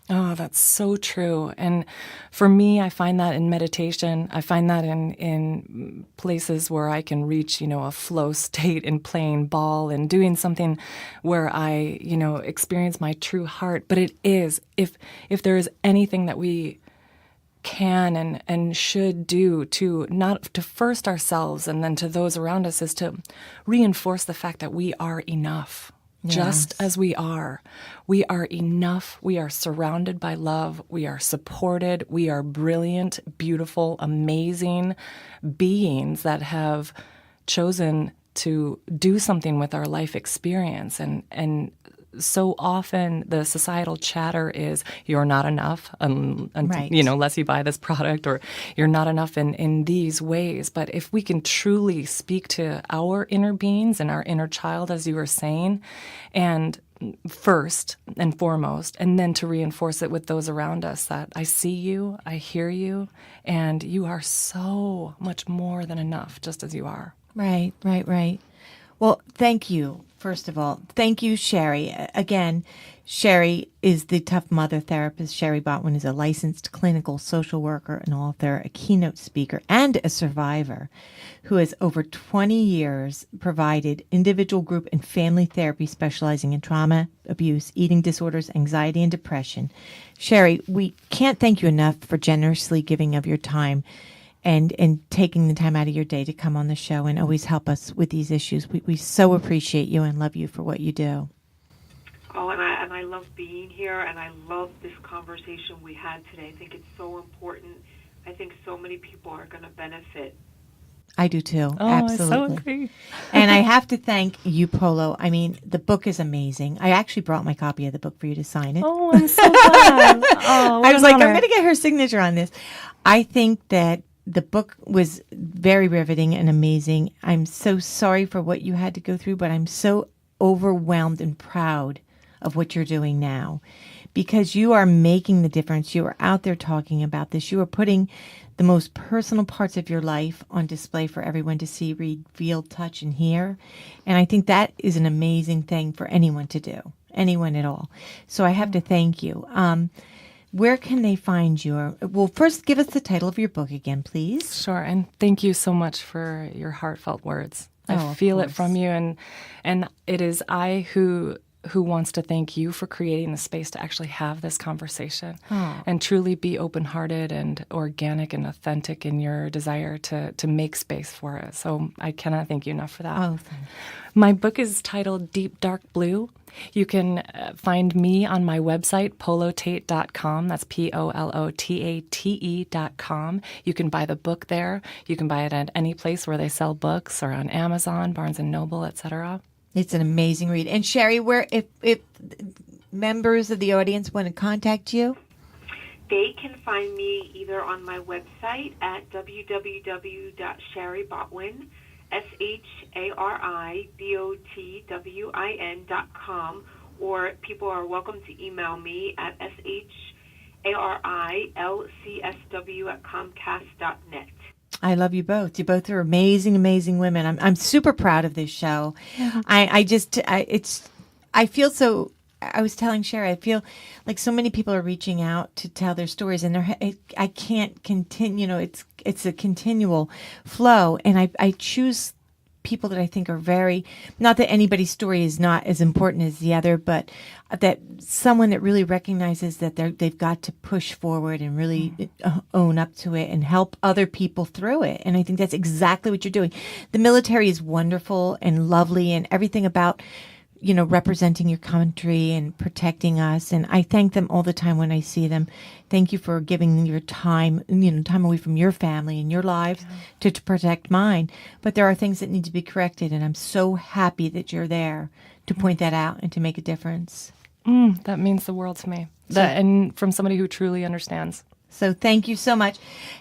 Oh, that's so true. And for me, I find that in meditation. I find that in places where I can reach, a flow state in playing ball and doing something where I, experience my true heart. But it is, if there is anything that we can and should do to first ourselves and then to those around us, is to reinforce the fact that we are enough. Yes. Just as we are enough. We are surrounded by love. We are supported. We are brilliant, beautiful, amazing beings that have chosen to do something with our life experience. And so often the societal chatter is, you're not enough, right. Unless you buy this product, or you're not enough in these ways. But if we can truly speak to our inner beings and our inner child, as you were saying, and first and foremost, and then to reinforce it with those around us, that I see you, I hear you, and you are so much more than enough just as you are. Right. Well, thank you First of all, thank you, Sherry. Again, Sherry is the Tough Mother therapist. Sherry Botwin is a licensed clinical social worker, an author, a keynote speaker, and a survivor who has over 20 years provided individual, group, and family therapy specializing in trauma, abuse, eating disorders, anxiety, and depression. Sherry, we can't thank you enough for generously giving of your time and taking the time out of your day to come on the show and always help us with these issues. We so appreciate you and love you for what you do. Oh, and I love being here, and I love this conversation we had today. I think it's so important. I think so many people are going to benefit. I do too. Oh, Absolutely. I so agree. And I have to thank you, Polo. I mean, the book is amazing. I actually brought my copy of the book for you to sign it. Oh, I'm so glad. Oh, I was like, I'm honor. going to get her signature on this. I think that the book was very riveting and amazing. I'm so sorry for what you had to go through, but I'm so overwhelmed and proud of what you're doing now because you are making the difference. You are out there talking about this. You are putting the most personal parts of your life on display for everyone to see, read, feel, touch, and hear. And I think that is an amazing thing for anyone to do, anyone at all. So I have to thank you. Where can they find you? Well, first, give us the title of your book again, please. Sure, and thank you so much for your heartfelt words. Oh, I of feel it course. from you, and it is I who wants to thank you for creating the space to actually have this conversation and truly be open-hearted and organic and authentic in your desire to make space for it. So I cannot thank you enough for that. Oh, thanks. My book is titled Deep Dark Blue. You can find me on my website, polotate.com. That's POLOTATE.com. You can buy the book there. You can buy it at any place where they sell books or on Amazon, Barnes & Noble, etc. It's an amazing read. And Sherry, where if members of the audience want to contact you? They can find me either on my website at www.sherrybotwin.com, SHARIBOTWIN.com, or people are welcome to email me at SHARILCSW@comcast.net. I love you both. You both are amazing, amazing women. I'm super proud of this show. I feel so. I was telling Sherry, I feel like so many people are reaching out to tell their stories, and I can't continue. You know, it's a continual flow, and I choose people that I think are very, not that anybody's story is not as important as the other, but that someone that really recognizes that they've got to push forward and really own up to it and help other people through it. And I think that's exactly what you're doing. The military is wonderful and lovely and everything about, you know, representing your country and protecting us. And I thank them all the time when I see them. Thank you for giving your time, you know, time away from your family and your lives to protect mine. But there are things that need to be corrected. And I'm so happy that you're there to point that out and to make a difference. That means the world to me. And from somebody who truly understands. So thank you so much.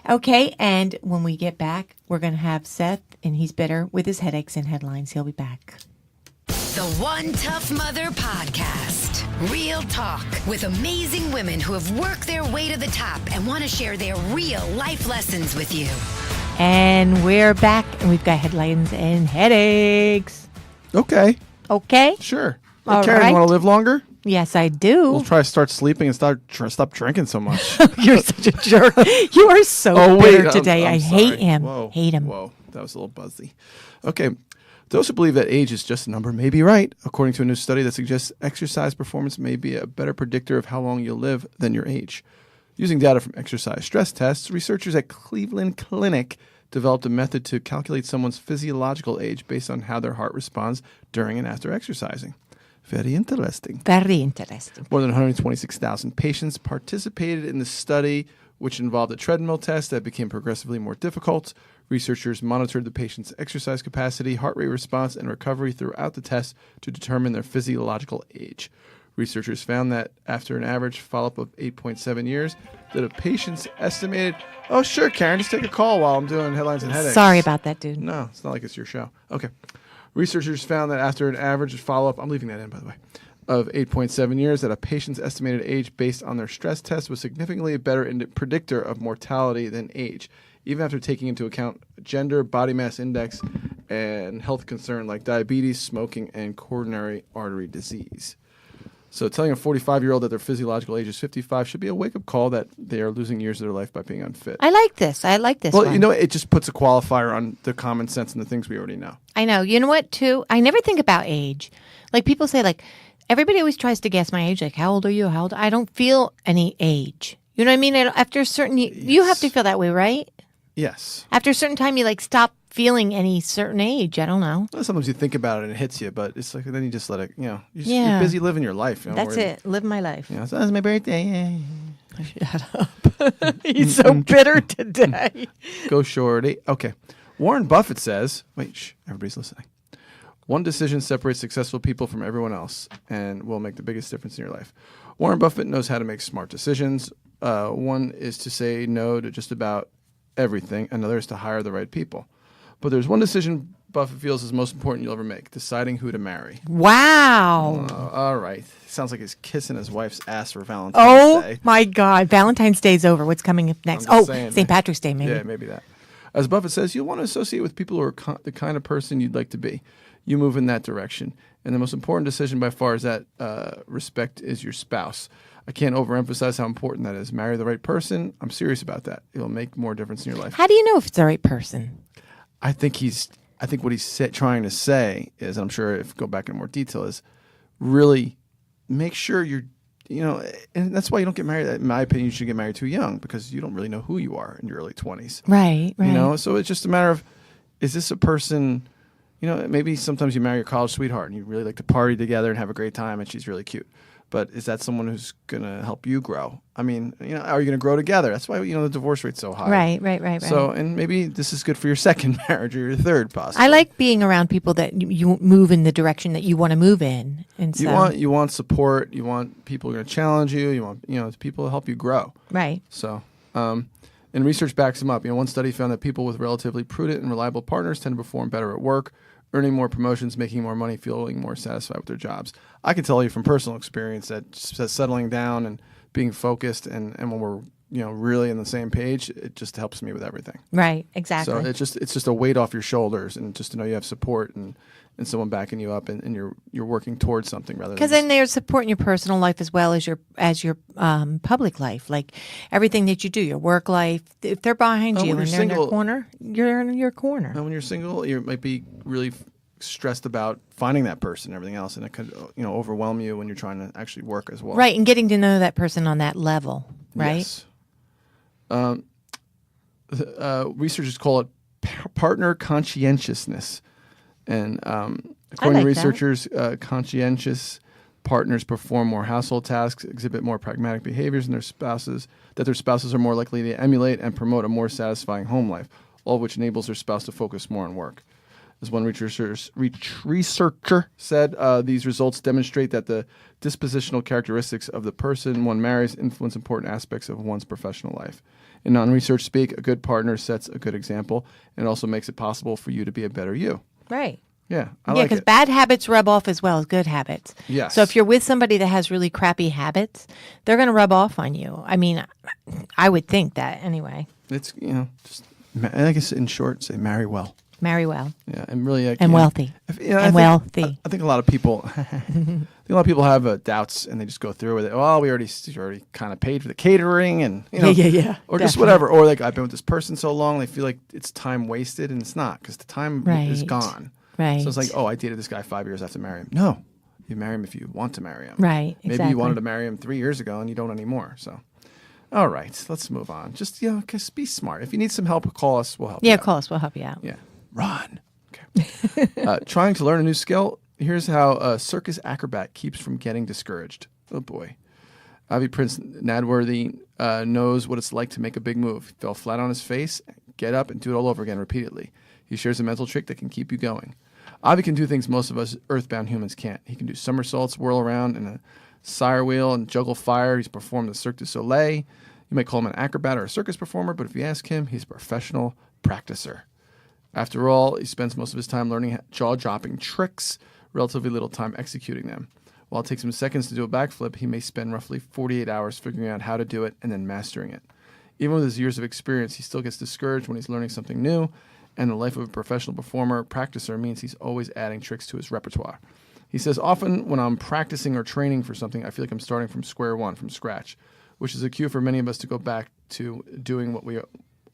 Okay. And when we get back, we're going to have Seth, and he's bitter with his headaches and headlines. He'll be back. The One Tough Mother Podcast. Real talk with amazing women who have worked their way to the top and want to share their real life lessons with you. And we're back, and we've got headlines and headaches. Okay, Okay? sure. All Karen, right. you want to live longer? Yes, I do. We'll try to start sleeping and stop drinking so much. You're such a jerk. You are so bitter today. I'm I sorry. hate him. Whoa, Hate him. Whoa, that was a little buzzy. Okay. Those who believe that age is just a number may be right, according to a new study that suggests exercise performance may be a better predictor of how long you'll live than your age. Using data from exercise stress tests, researchers at Cleveland Clinic developed a method to calculate someone's physiological age based on how their heart responds during and after exercising. Very interesting. Very interesting. More than 126,000 patients participated in the study, which involved a treadmill test that became progressively more difficult. Researchers monitored the patient's exercise capacity, heart rate response, and recovery throughout the test to determine their physiological age. Researchers found that after an average follow-up of 8.7 years, that a patient's estimated... Oh, sure, Karen, just take a call while I'm doing headlines and headaches. Sorry about that, dude. No, it's not like it's your show. Okay. Researchers found that after an average follow-up... I'm leaving that in, by the way. Of 8.7 years, that a patient's estimated age based on their stress test was significantly a better predictor of mortality than age, even after taking into account gender, body mass index, and health concern like diabetes, smoking, and coronary artery disease. So telling a 45-year-old that their physiological age is 55 should be a wake-up call that they are losing years of their life by being unfit. I like this. Well, one. you know, it just puts a qualifier on the common sense and the things we already know. I know. You know what, too? I never think about age. Like, people say, like, everybody always tries to guess my age. Like, how old are you? How old? I don't feel any age. You know what I mean? After a certain... You have to feel that way, right? Yes. After a certain time, you, like, stop feeling any certain age. I don't know. Well, sometimes you think about it and it hits you, but it's like, then you just let it, you're busy living your life. You know, That's it. Live my life. So that's my birthday. Shut up. He's so bitter today. Go shorty. Okay. Warren Buffett says, everybody's listening. One decision separates successful people from everyone else and will make the biggest difference in your life. Warren Buffett knows how to make smart decisions. One is to say no to just about everything. Another is to hire the right people. But there's one decision Buffett feels is most important you'll ever make, deciding who to marry. Wow. All right. Sounds like he's kissing his wife's ass for Valentine's Day. Oh, my God. Valentine's Day's over. What's coming up next? St. Patrick's Day, maybe. Yeah, maybe that. As Buffett says, you'll want to associate with people who are the kind of person you'd like to be. You move in that direction. And the most important decision by far is that respect is your spouse. I can't overemphasize how important that is. Marry the right person. I'm serious about that. It'll make more difference in your life. How do you know if it's the right person? I think what he's trying to say is, and I'm sure if go back in more detail, is really make sure you're, and that's why you don't get married. In my opinion, you should get married too young because you don't really know who you are in your early 20s. Right. So it's just a matter of, is this a person, maybe sometimes you marry your college sweetheart and you really like to party together and have a great time and she's really cute. But is that someone who's going to help you grow? I mean, are you going to grow together? That's why, the divorce rate's so high. Right. So, and maybe this is good for your second marriage or your third, possibly. I like being around people that you move in the direction that you want to move in. And so, you want support. You want people who are going to challenge you. You want, people to help you grow. Right. So, and research backs them up. One study found that people with relatively prudent and reliable partners tend to perform better at work, earning more promotions, making more money, feeling more satisfied with their jobs. I can tell you from personal experience that settling down and being focused and when we're really on the same page, it just helps me with everything. Right, exactly. So it's just a weight off your shoulders, and just to know you have support and someone backing you up, and you're working towards something rather. Because then they're supporting your personal life as well as your public life, like everything that you do, your work life. If they're behind you and they're in their corner, you're in your corner. And when you're single, you might be really stressed about finding that person and everything else, and it could overwhelm you when you're trying to actually work as well. Right, and getting to know that person on that level, right? Yes. Researchers call it partner conscientiousness, and according to researchers, conscientious partners perform more household tasks, exhibit more pragmatic behaviors in their spouses, that their spouses are more likely to emulate and promote a more satisfying home life, all of which enables their spouse to focus more on work. As one researcher said, these results demonstrate that the dispositional characteristics of the person one marries influence important aspects of one's professional life. In non-research speak, a good partner sets a good example and also makes it possible for you to be a better you. Right. Yeah, because bad habits rub off as well as good habits. Yes. So if you're with somebody that has really crappy habits, they're going to rub off on you. I mean, I would think that anyway. It's, just, I guess in short, say marry well. Marry well. Yeah, and really, and wealthy. Wealthy. I think a lot of people, have doubts, and they just go through with it. Well, we already kind of paid for the catering, and yeah, or definitely. Just whatever. Or like I've been with this person so long, they feel like it's time wasted, and it's not, because the time is gone. Right. So it's like, I dated this guy 5 years after marry him. No, you marry him if you want to marry him. Right. Maybe you wanted to marry him 3 years ago, and you don't anymore. So. All right, let's move on. Just just be smart. If you need some help, call us. We'll help you out. Yeah, call us. We'll help you out. Yeah. Run. Okay. Trying to learn a new skill. Here's how a circus acrobat keeps from getting discouraged. Oh, boy. Avi Prince Nadworthy knows what it's like to make a big move. He fell flat on his face, get up, and do it all over again repeatedly. He shares a mental trick that can keep you going. Avi can do things most of us earthbound humans can't. He can do somersaults, whirl around in a sire wheel, and juggle fire. He's performed the Cirque du Soleil. You might call him an acrobat or a circus performer, but if you ask him, he's a professional practicer. After all, he spends most of his time learning jaw-dropping tricks, relatively little time executing them. While it takes him seconds to do a backflip, he may spend roughly 48 hours figuring out how to do it and then mastering it. Even with his years of experience, he still gets discouraged when he's learning something new, and the life of a professional performer, practicer means he's always adding tricks to his repertoire. He says, often when I'm practicing or training for something, I feel like I'm starting from square one, from scratch, which is a cue for many of us to go back to doing what we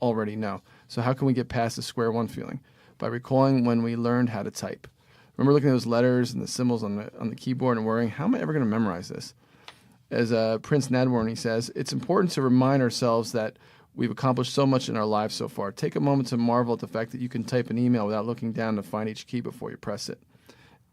already know. So how can we get past the square one feeling? By recalling when we learned how to type. Remember looking at those letters and the symbols on the keyboard and worrying, how am I ever going to memorize this? As Prince Nadworny, he says, it's important to remind ourselves that we've accomplished so much in our lives so far. Take a moment to marvel at the fact that you can type an email without looking down to find each key before you press it.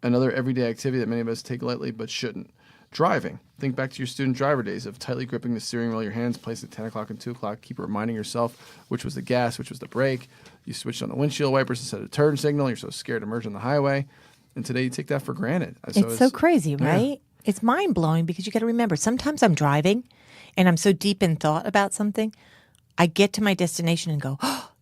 Another everyday activity that many of us take lightly but shouldn't. Driving. Think back to your student driver days of tightly gripping the steering wheel, your hands placed at 10 o'clock and 2 o'clock. Keep reminding yourself which was the gas, which was the brake. You switched on the windshield wipers instead of turn signal. You're so scared to merge on the highway. And today you take that for granted. It's so crazy, right? Yeah. It's mind-blowing because you got to remember, sometimes I'm driving and I'm so deep in thought about something, I get to my destination and go, oh,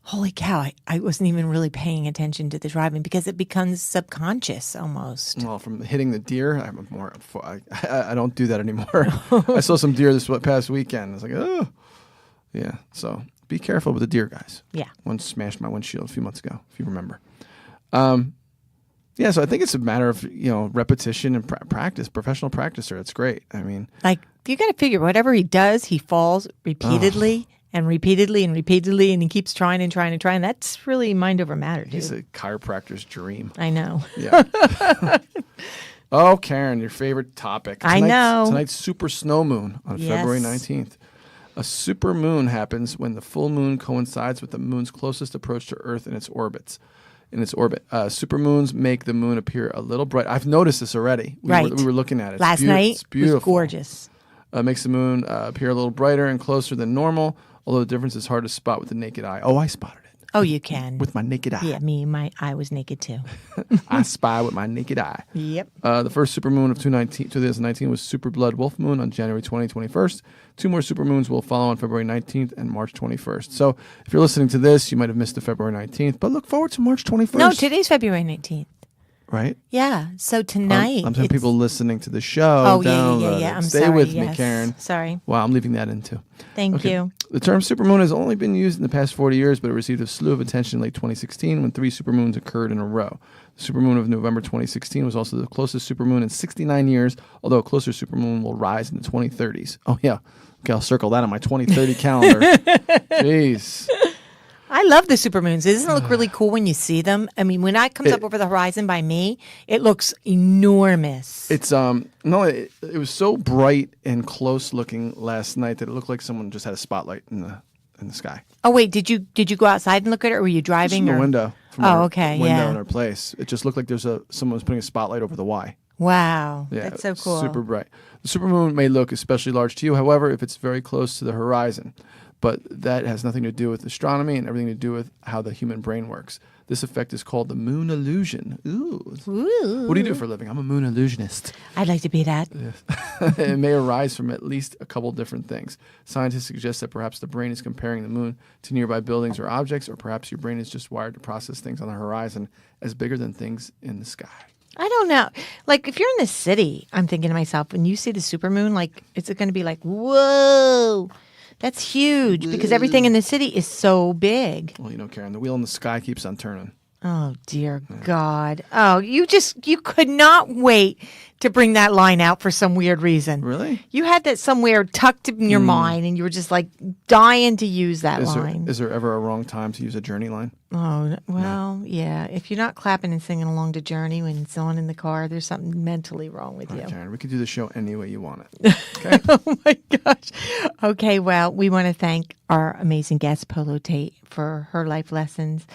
holy cow, I wasn't even really paying attention to the driving because it becomes subconscious almost. Well, from hitting the deer, I don't do that anymore. I saw some deer this past weekend. I was like, oh. Yeah, so be careful with the deer, guys. Yeah. One smashed my windshield a few months ago, if you remember. Yeah, so I think it's a matter of, repetition and practice, professional practicer. It's great. I mean, like, you got to figure whatever he does, he falls repeatedly and repeatedly and repeatedly, and he keeps trying and trying and trying. That's really mind over matter, dude. He's a chiropractor's dream. I know. Yeah. Oh, Karen, your favorite topic. I know. Tonight's super snow moon on February 19th. A super moon happens when the full moon coincides with the moon's closest approach to Earth in its orbit. Supermoons make the moon appear a little bright. I've noticed this already. We were looking at it. Last night it's beautiful. was gorgeous. Makes the moon appear a little brighter and closer than normal, although the difference is hard to spot with the naked eye. Oh, I spotted it. Oh, you can. With my naked eye. Yeah, my eye was naked too. I spy with my naked eye. Yep. The first supermoon of 2019 was Super Blood Wolf Moon on January 21st. 2 more supermoons will follow on February 19th and March 21st. So if you're listening to this, you might have missed the February 19th, but look forward to March 21st. No, today's February 19th. Right? Yeah. So tonight. I'm saying people listening to the show. Oh, yeah. Stay with me, Karen. Sorry. Wow, I'm leaving that in too. Thank you. The term supermoon has only been used in the past 40 years, but it received a slew of attention in late 2016 when 3 supermoons occurred in a row. The supermoon of November 2016 was also the closest supermoon in 69 years, although a closer supermoon will rise in the 2030s. Oh, yeah. Okay, I'll circle that on my 2030 calendar. Jeez. I love the supermoons. Doesn't it look really cool when you see them? I mean, when it comes up over the horizon by me, it looks enormous. It's it was so bright and close looking last night that it looked like someone just had a spotlight in the sky. Oh wait, did you go outside and look at it, or were you driving? Just in the window. Window in our place. It just looked like someone was putting a spotlight over the Y. Wow, yeah, that's so cool. Super bright. The supermoon may look especially large to you, however, if it's very close to the horizon. But that has nothing to do with astronomy and everything to do with how the human brain works. This effect is called the moon illusion. Ooh. What do you do for a living? I'm a moon illusionist. I'd like to be that. Yes. It may arise from at least a couple different things. Scientists suggest that perhaps the brain is comparing the moon to nearby buildings or objects, or perhaps your brain is just wired to process things on the horizon as bigger than things in the sky. I don't know. Like, if you're in the city, I'm thinking to myself, when you see the supermoon, like, it's going to be like, whoa. That's huge because everything in the city is so big. Well, Karen, the wheel in the sky keeps on turning. Oh, dear God. Oh, you could not wait to bring that line out for some weird reason. Really? You had that somewhere tucked in your mind and you were just like dying to use that line. Is there ever a wrong time to use a Journey line? Oh, well, yeah. If you're not clapping and singing along to Journey when it's on in the car, there's something mentally wrong with you. Karen, we could do the show any way you want it. Okay? Oh, my gosh. Okay, well, we want to thank our amazing guest, Polo Tate, for her life lessons.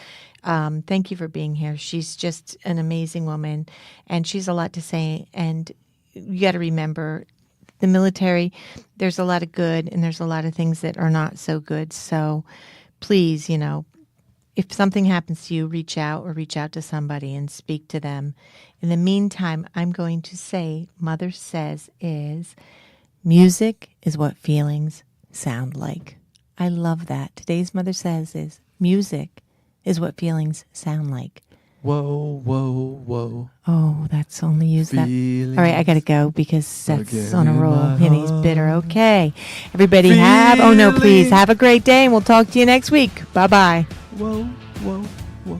Thank you for being here. She's just an amazing woman, and she's a lot to say. And you got to remember, the military, there's a lot of good, and there's a lot of things that are not so good. So please, if something happens to you, reach out to somebody and speak to them. In the meantime, I'm going to say, Mother Says is, music is what feelings sound like. I love that. Today's Mother Says is, music is what feelings sound like. Whoa, whoa, whoa. Oh, that's only used that. Feelings. All right, I got to go because Seth's Again on a roll and he's heart. bitter. Okay. Everybody please have a great day and we'll talk to you next week. Bye-bye. Whoa. Whoa.